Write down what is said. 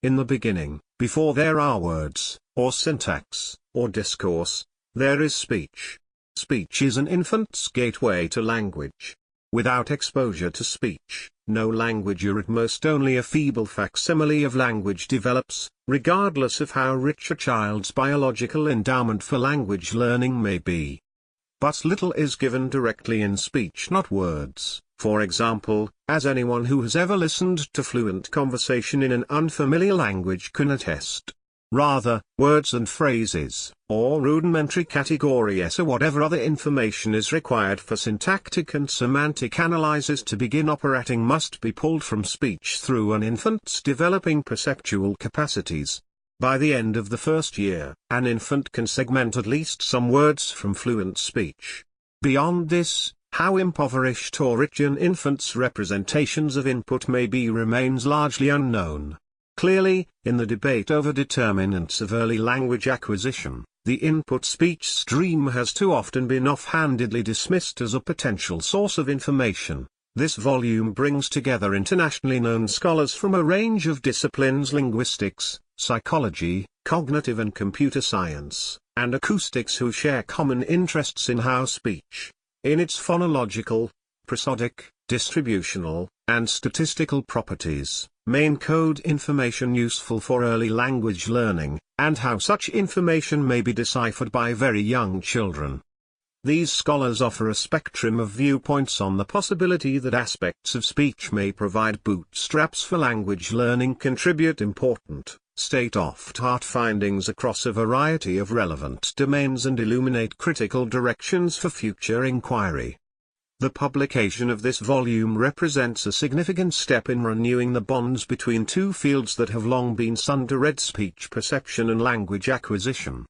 In the beginning, before there are words, or syntax, or discourse, there is speech. Speech is an infant's gateway to language. Without exposure to speech, no language or at most only a feeble facsimile of language develops, regardless of how rich a child's biological endowment for language learning may be. But little is given directly in speech, not words, for example, as anyone who has ever listened to fluent conversation in an unfamiliar language can attest. Rather, words and phrases, or rudimentary categories or whatever other information is required for syntactic and semantic analysis to begin operating must be pulled from speech through an infant's developing perceptual capacities. By the end of the first year, an infant can segment at least some words from fluent speech. Beyond this, how impoverished or rich an infant's representations of input may be remains largely unknown. Clearly, in the debate over determinants of early language acquisition, the input speech stream has too often been offhandedly dismissed as a potential source of information. This volume brings together internationally known scholars from a range of disciplines: linguistics, psychology, cognitive and computer science, and acoustics, who share common interests in how speech, in its phonological, prosodic, distributional, and statistical properties, may encode information useful for early language learning, and how such information may be deciphered by very young children. These scholars offer a spectrum of viewpoints on the possibility that aspects of speech may provide bootstraps for language learning, contribute important, state-of-the-art findings across a variety of relevant domains, and illuminate critical directions for future inquiry. The publication of this volume represents a significant step in renewing the bonds between two fields that have long been sundered: speech perception and language acquisition.